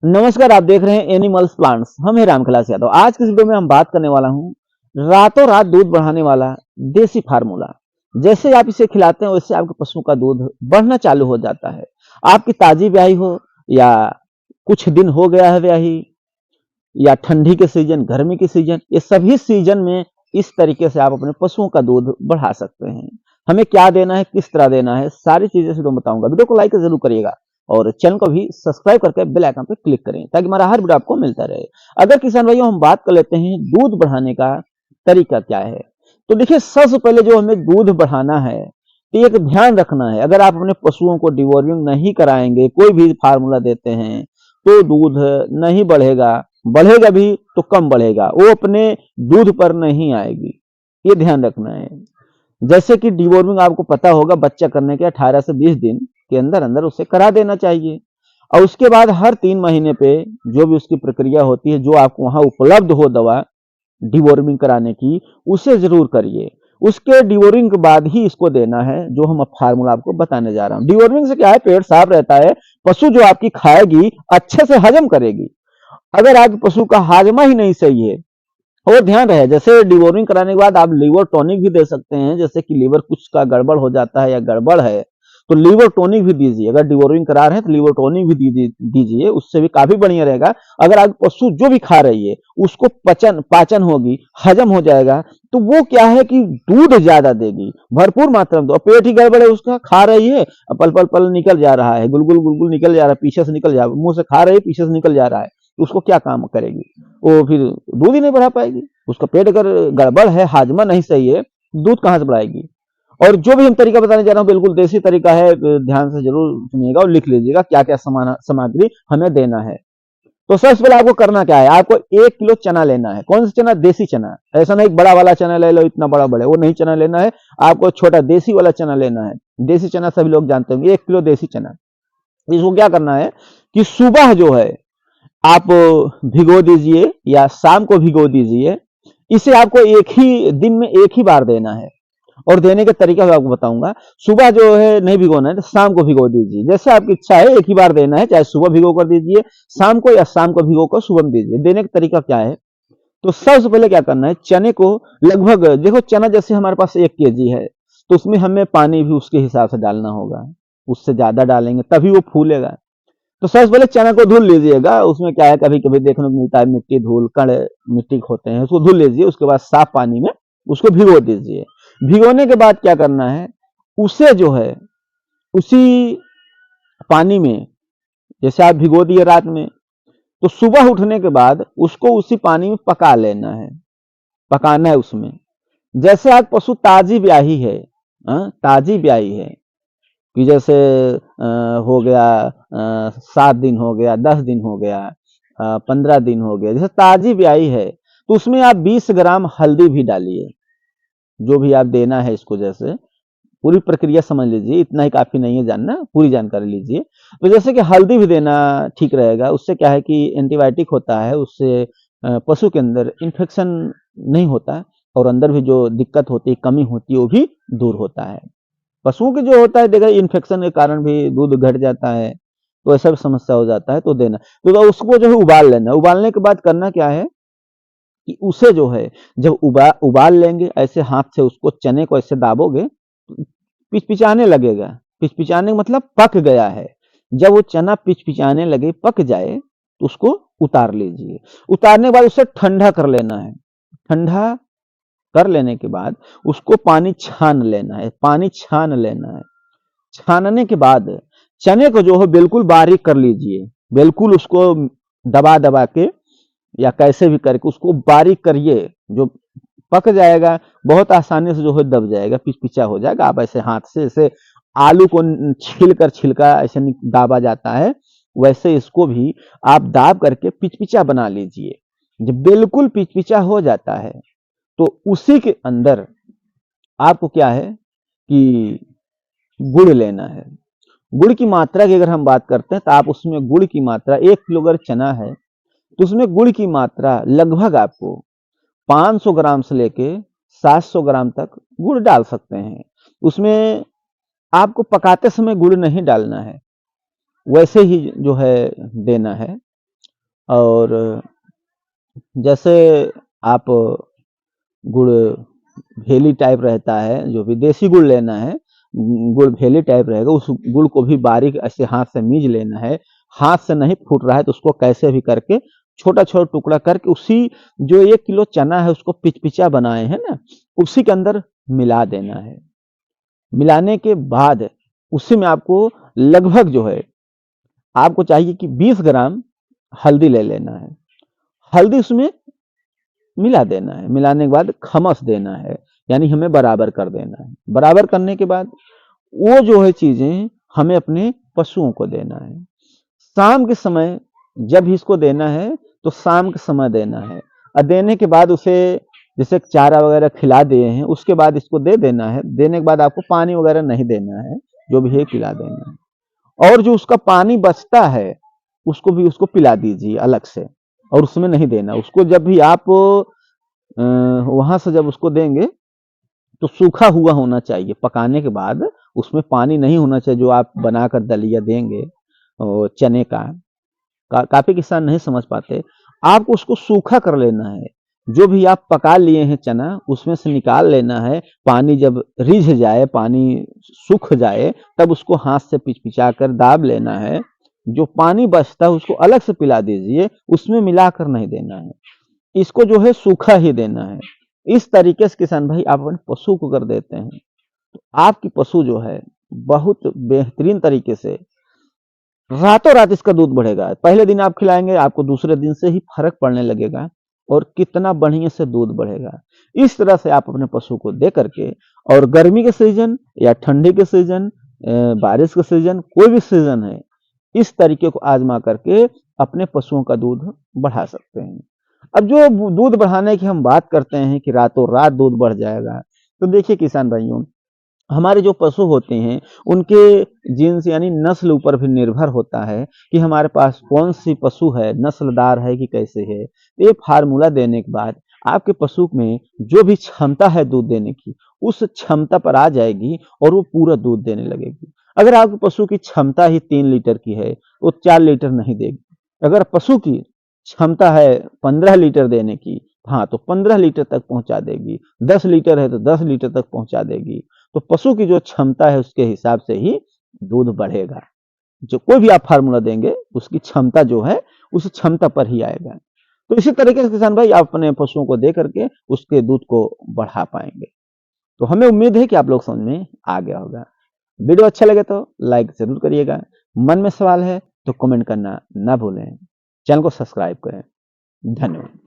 नमस्कार, आप देख रहे हैं एनिमल्स प्लांट्स। हम हैं रामखलास यादव। आज की इस वीडियो में हम बात करने वाला हूँ रातों रात दूध बढ़ाने वाला देसी फार्मूला। जैसे आप इसे खिलाते हैं वैसे आपके पशु का दूध बढ़ना चालू हो जाता है। आपकी ताजी ब्याही हो या कुछ दिन हो गया है ब्याही, या ठंडी के सीजन, गर्मी के सीजन, ये सभी सीजन में इस तरीके से आप अपने पशुओं का दूध बढ़ा सकते हैं। हमें क्या देना है, किस तरह देना है, सारी चीजें से तो बताऊंगा। वीडियो को लाइक जरूर करिएगा और चैनल को भी सब्सक्राइब करके बेल आइकन पर क्लिक करें ताकि हमारा हर वीडियो आपको मिलता रहे। अगर किसान भाइयों हम बात कर लेते हैं दूध बढ़ाने का तरीका क्या है, तो देखिए सबसे पहले जो हमें दूध बढ़ाना है तो एक ध्यान रखना है। अगर आप अपने पशुओं को डिवॉर्मिंग नहीं कराएंगे, कोई भी फार्मूला देते हैं तो दूध नहीं बढ़ेगा, बढ़ेगा भी तो कम बढ़ेगा, वो अपने दूध पर नहीं आएगी। ये ध्यान रखना है। जैसे कि डिवॉर्मिंग आपको पता होगा, बच्चा करने के 18 से 20 दिन के अंदर अंदर उसे करा देना चाहिए और उसके बाद हर 3 महीने पे जो भी उसकी प्रक्रिया होती है, जो आपको वहां उपलब्ध हो दवा डिवॉर्मिंग कराने की, उसे जरूर करिए। उसके डिवॉर्मिंग के बाद ही इसको देना है जो हम फार्मूला आपको बताने जा रहा हूं। डिवॉर्मिंग से क्या है, पेट साफ रहता है, पशु जो आपकी खाएगी अच्छे से हजम करेगी। अगर आपके पशु का हाजमा ही नहीं सही है, और ध्यान रहे जैसे डिवॉर्मिंग कराने के बाद आप लीवर टॉनिक भी दे सकते हैं। जैसे कि लीवर कुछ का गड़बड़ हो जाता है या गड़बड़ है तो लीवर टॉनिक भी दीजिए। अगर डिवॉर्मिंग करा रहे हैं तो लीवर टॉनिक भी दीजिए, उससे भी काफी बढ़िया रहेगा। अगर आप पशु जो भी खा रही है उसको पाचन होगी, हजम हो जाएगा, तो वो क्या है कि दूध ज्यादा देगी, भरपूर मात्रा में। पेट ही गड़बड़ है उसका, खा रही है, पल पल पल निकल जा रहा है, गुलगुल गुलगुल निकल जा रहा है, पीछे से निकल जा रहा है, मुंह से खा रही है, पीछे से निकल जा रहा है, तो उसको क्या काम करेगी? वो फिर दूध ही नहीं बढ़ा पाएगी। उसका पेट अगर गड़बड़ है, हाजमा नहीं सही है, दूध कहाँ से बढ़ाएगी? और जो भी हम तरीका बताने जा रहा हूँ बिल्कुल देसी तरीका है, ध्यान से जरूर सुनिएगा और लिख लीजिएगा क्या क्या सामग्री हमें देना है। तो सबसे पहले आपको करना क्या है, आपको 1 किलो चना लेना है। कौन सा चना? देसी चना। ऐसा नहीं बड़ा वाला चना ले लो, इतना बड़ा बड़े, वो नहीं चना लेना है। आपको छोटा देसी वाला चना लेना है। देसी चना सभी लोग जानते होंगे, 1 किलो देसी चना। इसको क्या करना है कि सुबह जो है आप भिगो दीजिए या शाम को भिगो दीजिए। इसे आपको एक ही दिन में एक ही बार देना है और देने का तरीका मैं आपको बताऊंगा। सुबह जो है नहीं भिगोना है तो शाम को भिगो दीजिए, जैसे आपकी इच्छा है, एक ही बार देना है। चाहे सुबह भिगो कर दीजिए शाम को, या शाम को भिगो कर सुबह में दीजिए। देने का तरीका क्या है, तो सबसे पहले क्या करना है, चने को लगभग, देखो चना जैसे हमारे पास 1 kg है तो उसमें हमें पानी भी उसके हिसाब से डालना होगा। उससे ज्यादा डालेंगे तभी वो फूलेगा। तो सबसे पहले चना को धुल लीजिएगा। उसमें क्या है, कभी कभी देखने को मिलता है मिट्टी धूल, कण मिट्टी होते हैं, उसको धुल लीजिए। उसके बाद साफ पानी में उसको भिगो दीजिए। भिगोने के बाद क्या करना है, उसे जो है उसी पानी में, जैसे आप भिगो दिए रात में, तो सुबह उठने के बाद उसको उसी पानी में पका लेना है, पकाना है उसमें। जैसे आज पशु ताजी ब्याही है, ताजी ब्याही है कि जैसे हो गया 7 दिन हो गया, 10 दिन हो गया, 15 दिन हो गया, जैसे ताजी ब्याही है तो उसमें आप 20 ग्राम हल्दी भी डालिए। जो भी आप देना है इसको, जैसे पूरी प्रक्रिया समझ लीजिए, इतना ही काफी नहीं है जानना, पूरी जानकारी लीजिए। तो जैसे कि हल्दी भी देना ठीक रहेगा। उससे क्या है कि एंटीबायोटिक होता है, उससे पशु के अंदर इन्फेक्शन नहीं होता है और अंदर भी जो दिक्कत होती है, कमी होती है, वो भी दूर होता है। पशुओं के जो होता है, देखा, इन्फेक्शन के कारण भी दूध घट जाता है, तो ऐसा भी समस्या हो जाता है, तो देना। तो उसको जो है उबाल लेना। उबालने के बाद करना क्या है कि उसे जो है जब उबाल लेंगे, ऐसे हाथ से उसको, चने को ऐसे दाबोगे, पिचपिचाने लगेगा। पिचपिचाने का मतलब पक गया है। जब वो चना पिचपिचाने लगे, पक जाए, तो उसको उतार लीजिए। उतारने के बाद उसे ठंडा कर लेना है। ठंडा कर लेने के बाद उसको पानी छान लेना है, पानी छान लेना है। छानने के बाद चने को जो है बिल्कुल बारीक कर लीजिए। बिल्कुल उसको दबा दबा के या कैसे भी करके उसको बारीक करिए, जो पक जाएगा, बहुत आसानी से जो है दब जाएगा, पिचपिचा हो जाएगा। आप ऐसे हाथ से, जैसे आलू को छील कर छिलका ऐसे दाबा जाता है, वैसे इसको भी आप दाब करके पिचपिचा बना लीजिए। जब बिल्कुल पिचपिचा हो जाता है तो उसी के अंदर आपको क्या है कि गुड़ लेना है। गुड़ की मात्रा की अगर हम बात करते हैं तो आप उसमें गुड़ की मात्रा, 1 किलो अगर चना है तो उसमें गुड़ की मात्रा लगभग आपको 500 ग्राम से लेके 700 ग्राम तक गुड़ डाल सकते हैं। उसमें आपको पकाते समय गुड़ नहीं डालना है, वैसे ही जो है देना है। और जैसे आप गुड़ भेली टाइप रहता है, जो भी देसी गुड़ लेना है, गुड़ भेली टाइप रहेगा, उस गुड़ को भी बारीक ऐसे हाथ से मीज लेना है। हाथ से नहीं फूट रहा है तो उसको कैसे भी करके छोटा छोटा टुकड़ा करके उसी जो 1 किलो चना है उसको पिचपिचा बनाए हैं ना, उसी के अंदर मिला देना है। मिलाने के बाद उसी में आपको लगभग जो है आपको चाहिए कि 20 ग्राम हल्दी ले लेना है। हल्दी उसमें मिला देना है। मिलाने के बाद खमस देना है, यानी हमें बराबर कर देना है। बराबर करने के बाद वो जो है चीजें हमें अपने पशुओं को देना है। शाम के समय जब इसको देना है तो शाम के समय देना है, और देने के बाद उसे जैसे चारा वगैरह खिला दिए हैं उसके बाद इसको दे देना है। देने के बाद आपको पानी वगैरह नहीं देना है, जो भी है पिला देना है। और जो उसका पानी बचता है उसको भी उसको पिला दीजिए अलग से, और उसमें नहीं देना उसको। जब भी आप वहां से जब उसको देंगे तो सूखा हुआ होना चाहिए। पकाने के बाद उसमें पानी नहीं होना चाहिए। जो आप बनाकर दलिया देंगे चने काफी किसान नहीं समझ पाते। आपको उसको सूखा कर लेना है। जो भी आप पका लिए हैं चना उसमें से निकाल लेना है। पानी जब रिझ जाए, पानी सूख जाए, तब उसको हाथ से पिचपिचा कर दाब लेना है। जो पानी बचता है उसको अलग से पिला दीजिए, उसमें मिलाकर नहीं देना है। इसको जो है सूखा ही देना है। इस तरीके से किसान भाई आप अपने पशु को कर देते हैं तो आपकी पशु जो है बहुत बेहतरीन तरीके से रातों रात इसका दूध बढ़ेगा। पहले दिन आप खिलाएंगे, आपको दूसरे दिन से ही फर्क पड़ने लगेगा और कितना बढ़िया से दूध बढ़ेगा। इस तरह से आप अपने पशु को दे करके, और गर्मी के सीजन या ठंडी के सीजन, बारिश के सीजन, कोई भी सीजन है, इस तरीके को आजमा करके अपने पशुओं का दूध बढ़ा सकते हैं। अब जो दूध बढ़ाने की हम बात करते हैं कि रातों रात दूध बढ़ जाएगा, तो देखिए किसान भाइयों, हमारे जो पशु होते हैं उनके जीन्स यानी नस्ल ऊपर भी निर्भर होता है कि हमारे पास कौन सी पशु है, नस्लदार है कि कैसे है। ये फार्मूला देने के बाद आपके पशु में जो भी क्षमता है दूध देने की, उस क्षमता पर आ जाएगी और वो पूरा दूध देने लगेगी। अगर आपके पशु की क्षमता ही 3 लीटर की है वो 4 लीटर नहीं देगी। अगर पशु की क्षमता है 15 लीटर देने की, हाँ, तो 15 लीटर तक पहुंचा देगी। 10 लीटर है तो 10 लीटर तक पहुंचा देगी। तो पशु की जो क्षमता है उसके हिसाब से ही दूध बढ़ेगा। जो कोई भी आप फार्मूला देंगे उसकी क्षमता जो है उस क्षमता पर ही आएगा। तो इसी तरीके से किसान भाई आप अपने पशुओं को दे करके उसके दूध को बढ़ा पाएंगे। तो हमें उम्मीद है कि आप लोग समझ में आ गया होगा। वीडियो अच्छा लगे तो लाइक जरूर करिएगा। मन में सवाल है तो कमेंट करना ना भूलें। चैनल को सब्सक्राइब करें। धन्यवाद।